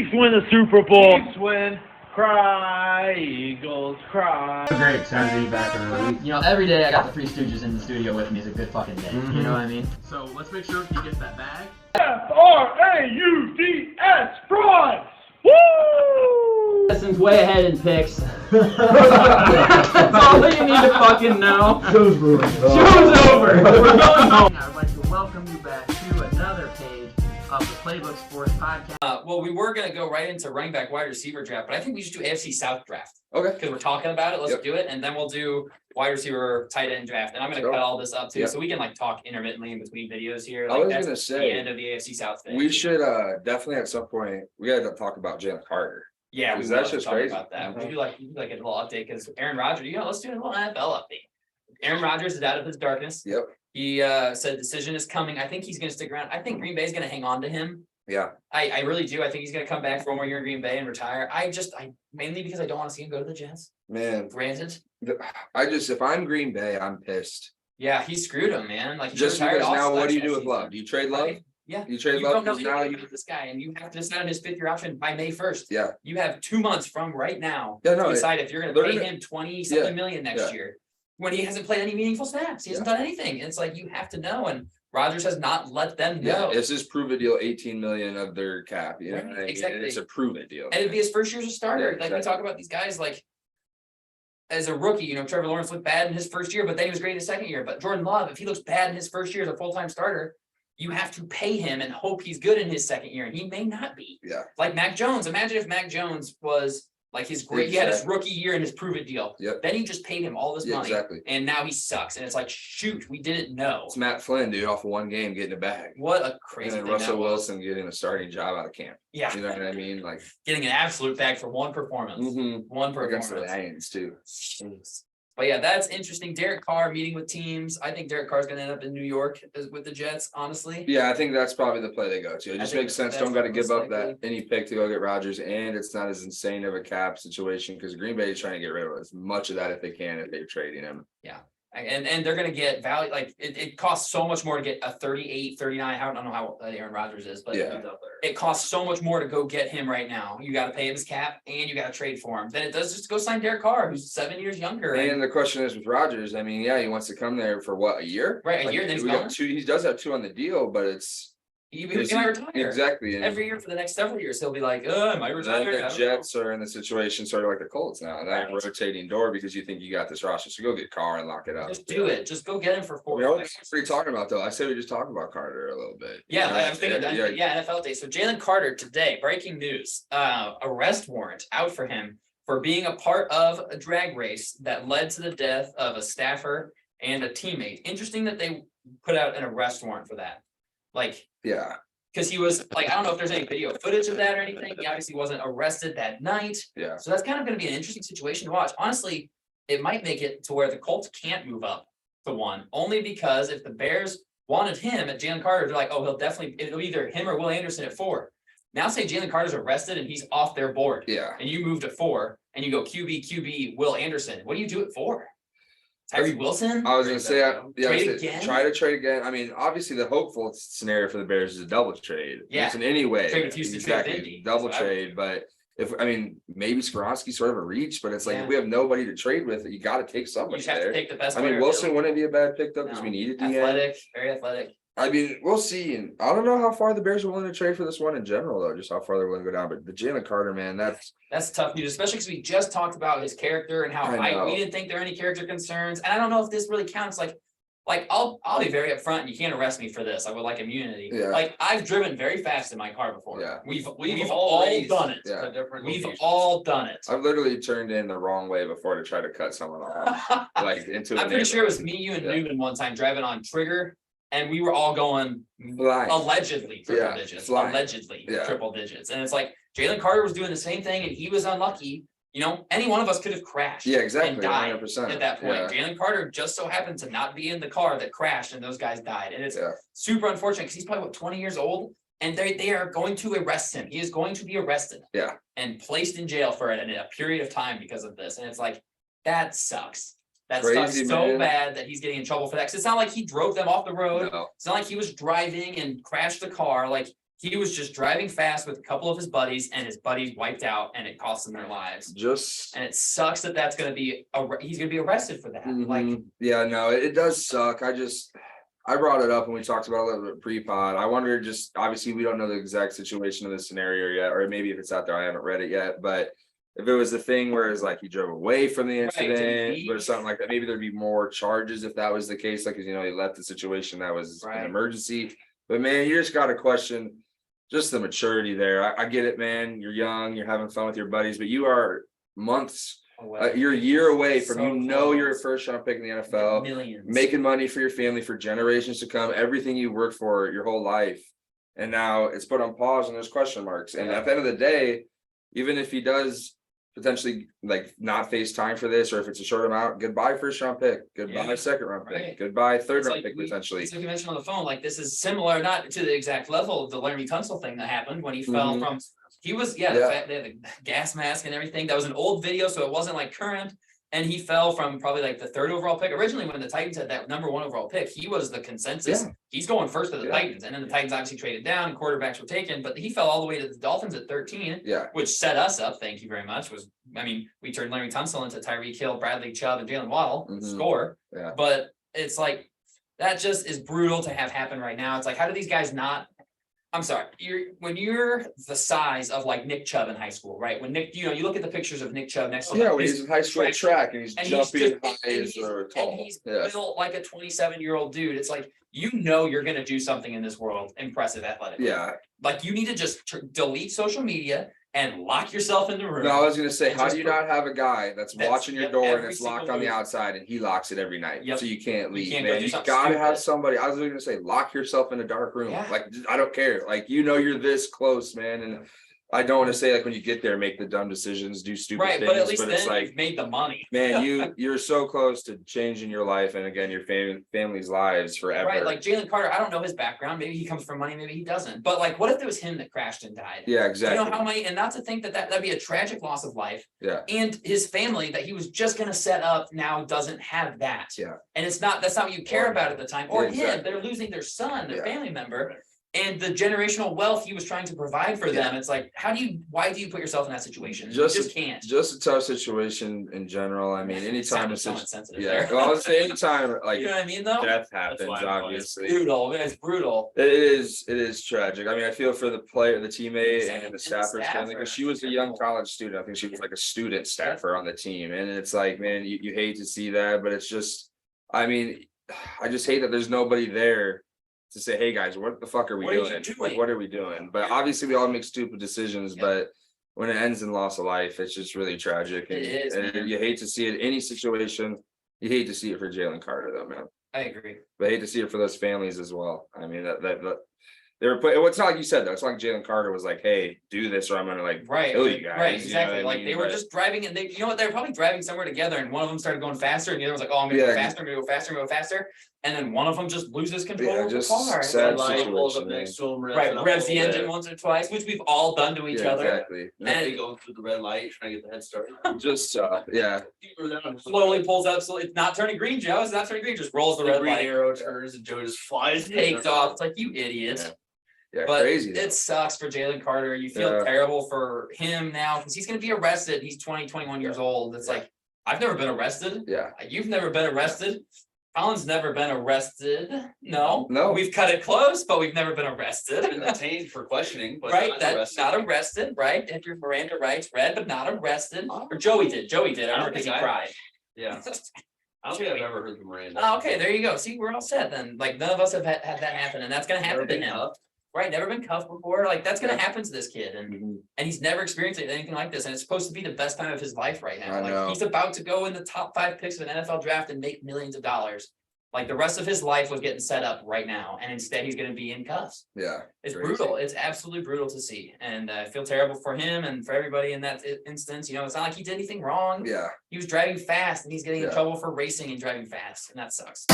Chiefs win the Super Bowl. Chiefs win. Cry, Eagles, cry. Great, excited to be back early. You know, every day I got the Three Stooges in the studio with me is a good fucking day. Mm-hmm. You know what I mean? So let's make sure he gets that bag. F-R-A-U-D-S, fries! Woo! Justin's way ahead in picks. That's all that you need to fucking know. Show's over. Show's over. We're going home. I would like to welcome you back to another page of the Playbook Sports Podcast. Well, we were going to go right into running back wide receiver draft, but I think we should do AFC South draft. Okay. Because we're talking about it. Let's do it. And then we'll do wide receiver, tight end draft. And I'm going to cut all this up too. So we can talk intermittently in between videos here. I was that's going to say, the end of the AFC South thing. we should definitely at some point, we got to talk about Jalen Carter. Yeah, we that's love to just talk crazy. about that. We do like a little update because Aaron Rodgers, let's do a little NFL update. Aaron Rodgers is out of his darkness. Yep. He said decision is coming. I think he's going to stick around. I think Green Bay is going to hang on to him. Yeah. I really do. I think he's going to come back for one more year in Green Bay and retire. I mainly because I don't want to see him go to the Jets. Man. Granted. If I'm Green Bay, I'm pissed. Yeah, he screwed him, man. Like, Just because now, what do you do with Love? Do you trade Love? Right? Yeah. You trade You Love don't know because now anything about this guy, and you have to decide on his fifth-year option by May 1st. Yeah. You have 2 months from right now Yeah, to no, decide if you're going to pay him 20-something million next year when he hasn't played any meaningful snaps. He hasn't done anything. It's like you have to know, and Rodgers has not let them know. Yeah, it's just prove it deal, 18 million of their cap. You know what I mean? Exactly. It's a prove it deal. And it'd be his first year as a starter. Yeah, Like we talk about these guys, like as a rookie, Trevor Lawrence looked bad in his first year, but then he was great in his second year. But Jordan Love, if he looks bad in his first year as a full-time starter, you have to pay him and hope he's good in his second year, and he may not be. Yeah. Like Mac Jones. Imagine if Mac Jones was like he had his rookie year and his prove it deal. Yep. Then you just paid him all this money. Exactly. And now he sucks. And it's like, shoot, we didn't know. It's Matt Flynn, dude, off of one game getting a bag. What a crazy And thing Russell that was. Wilson getting a starting job out of camp. Yeah. You know what I mean? Like Getting an absolute bag for one performance. One performance. against the Lions too. Jeez. But yeah, that's interesting. Derek Carr meeting with teams. I think Derek Carr is going to end up in New York with the Jets, honestly. Yeah, I think that's probably the play they go to. It just makes sense. Don't got to give up that any pick to go get Rodgers, and it's not as insane of a cap situation because Green Bay is trying to get rid of as much of that if they can if they're trading him. Yeah. And they're going to get value. Like it costs so much more to get a 38, 39. I don't know how Aaron Rodgers is, but it costs so much more to go get him right now. You got to pay him his cap and you got to trade for him. Then it does just go sign Derek Carr, who's 7 years younger. And the question is with Rodgers, I mean, he wants to come there for what, a year? Right, a year, then he's gone. He does have 2 on the deal, but it's he might retire. Exactly. And every year for the next several years, he'll be like, I might retire. The Jets are in the situation sort of like the Colts now, that rotating door because you think you got this roster. So go get Carr and lock it up. Just do it. Just go get him for 4. What are you talking about though? I say we just talk about Carter a little bit. Yeah, I'm thinking. NFL day. So Jalen Carter today, breaking news: arrest warrant out for him for being a part of a drag race that led to the death of a staffer and a teammate. Interesting that they put out an arrest warrant for that. Yeah. Because he was I don't know if there's any video footage of that or anything. He obviously wasn't arrested that night. Yeah. So that's kind of going to be an interesting situation to watch. Honestly, it might make it to where the Colts can't move up to 1, only because if the Bears wanted him at Jalen Carter, they're like, it'll either him or Will Anderson at 4. Now say Jalen Carter's arrested and he's off their board. Yeah. And you move to 4 and you go QB, Will Anderson. What do you do it for? Tyree Wilson? I was going to say, try to trade again. I mean, obviously the hopeful scenario for the Bears is a double trade. Yeah. It's in any way. Trade with Houston, exactly. Double trade. But maybe Skoronski's sort of a reach, but it's like if we have nobody to trade with, you got to take somebody. You just have to take the best. I mean, Wilson wouldn't be a bad pick though because we needed DN. Athletic, very athletic. I mean, we'll see. And I don't know how far the Bears are willing to trade for this one in general, though, just how far they're willing to go down. But the Jalen Carter, man, that's tough news, especially because we just talked about his character and how we didn't think there were any character concerns. And I don't know if this really counts. Like I'll be very upfront, and you can't arrest me for this. I would like immunity. Yeah. Like I've driven very fast in my car before. Yeah. We've all done it. Yeah. We've all done it. I've literally turned in the wrong way before to try to cut someone off. into I'm pretty sure it was me, you, and Newman one time driving on Trigger. And we were all going allegedly triple digits. Allegedly triple digits. And it's like Jalen Carter was doing the same thing and he was unlucky. Any one of us could have crashed. Yeah, exactly. And died 100%. at that point. Yeah. Jalen Carter just so happened to not be in the car that crashed and those guys died. And it's super unfortunate because he's probably 20 years old and they are going to arrest him. He is going to be arrested. Yeah. And placed in jail for a period of time because of this. And it's like, that sucks. That Crazy, sucks so man. bad that he's getting in trouble for that. Because it's not like he drove them off the road. No. It's not like he was driving and crashed the car. Like he was just driving fast with a couple of his buddies, and his buddies wiped out, and it cost them their lives. And it sucks that that's going to be he's going to be arrested for that. Like, yeah, no, it does suck. I brought it up when we talked about it a little bit pre-pod. I wonder, just obviously we don't know the exact situation of the scenario yet, or maybe if it's out there, I haven't read it yet. But if it was the thing where it's like he drove away from the incident or something like that, maybe there'd be more charges if that was the case. Like, you know, he left the situation that was an emergency. But man, you just got to question just the maturity there. I get it, man. You're young, you're having fun with your buddies, but you are months. You're a year away from you're a first round pick in the NFL, making money for your family for generations to come, everything you worked for your whole life. And now it's put on pause and there's question marks. And at the end of the day, even if he does potentially like not face time for this, or if it's a short amount, goodbye first round pick, goodbye second round pick, goodbye third round pick potentially. It's like you mentioned on the phone, like this is similar, not to the exact level of the Laremy Tunsil thing that happened when he fell from. He was, they had the gas mask and everything. That was an old video, so it wasn't like current. And he fell from probably like the 3rd overall pick. Originally, when the Titans had that number 1 overall pick, he was the consensus. He's going first to the Titans. And then the Titans obviously traded down and quarterbacks were taken, but he fell all the way to the Dolphins at 13, which set us up. Thank you very much. We turned Laremy Tunsil into Tyreek Hill, Bradley Chubb, and Jalen Waddle score. But it's like, that just is brutal to have happen right now. It's like, how do these guys not? I'm sorry. When you're the size of like Nick Chubb in high school, right? When Nick, you look at the pictures of Nick Chubb next to when he's in high school track and he's jumping high or tall. And he's built like a 27-year-old dude. It's like, you're going to do something in this world impressive athletically. Yeah. Like you need to just delete social media and lock yourself in the room. No, I was going to say, how do you not have a guy that's watching your door and it's locked on the outside and he locks it every night? So you can't leave, man. You got to have somebody. I was going to say, lock yourself in a dark room. Like, I don't care. Like, you're this close, man. And I don't want to say like when you get there, make the dumb decisions, do stupid things. But at least then you've made the money. Man, you're so close to changing your life and again your family's lives forever. Right, like Jalen Carter, I don't know his background. Maybe he comes from money, maybe he doesn't. But like, what if it was him that crashed and died? Yeah, exactly. You know how many, and not to think that'd be a tragic loss of life. Yeah. And his family that he was just gonna set up now doesn't have that. Yeah. And that's not what you care about at the time. Or him, they're losing their son, their family member. And the generational wealth he was trying to provide for them. It's like, why do you put yourself in that situation? You just can't. Just a tough situation in general. I mean, anytime it's sensitive. Well, I would say anytime like you know what I mean though? Death happens, obviously. It's brutal. It's brutal. It is tragic. I mean, I feel for the player, the teammate, and the staffer's family, because she was a young college student. I think she was like a student staffer on the team. And it's like, man, you hate to see that, but it's just, I mean, I just hate that there's nobody there to say, hey guys, what the fuck are we doing? Like, what are we doing? But obviously we all make stupid decisions, but when it ends in loss of life, it's just really tragic. And, it is, and you hate to see it in any situation. You hate to see it for Jalen Carter though, man. I agree. But I hate to see it for those families as well. I mean, that they were put. It's not like you said though. It's not like Jalen Carter was like, "Hey, do this, or I'm gonna like kill you guys." Right, exactly. You know like they were just driving, and they were probably driving somewhere together, and one of them started going faster, and the other was like, "Oh, I'm gonna go faster, I'm gonna go faster, I'm gonna go faster," and then one of them just loses control of the car. Sad pulls up next to him, revs the engine once or twice, which we've all done to each other. Exactly. And they go through the red light, trying to get the head started. Just slowly pulls up, so it's not turning green, Joe. It's not turning green, just rolls the red light. Arrow turns, and Joe just flies, takes off. It's like, you idiot. Yeah, but crazy. It sucks for Jalen Carter. You feel terrible for him now because he's going to be arrested. He's 21 years old. It's like, I've never been arrested. Yeah. You've never been arrested. Colin's never been arrested. No. We've cut it close, but we've never been arrested. Been detained for questioning, but that's not arrested, right? If your Miranda rights read, but not arrested. Or Joey did. I remember because he cried. Yeah. I don't think I've ever heard from Miranda. Oh, okay, there you go. See, we're all set then. Like, none of us have had that happen, and that's going to happen to him. Right, never been cuffed before. Like, that's gonna happen to this kid, and he's never experienced anything like this. And it's supposed to be the best time of his life right now. Like, he's about to go in the top 5 picks of an NFL draft and make millions of dollars. Like, the rest of his life was getting set up right now, and instead he's gonna be in cuffs. Yeah, it's brutal. It's absolutely brutal to see, and I feel terrible for him and for everybody in that instance. You know, it's not like he did anything wrong. Yeah, he was driving fast, and he's getting in trouble for racing and driving fast, and that sucks.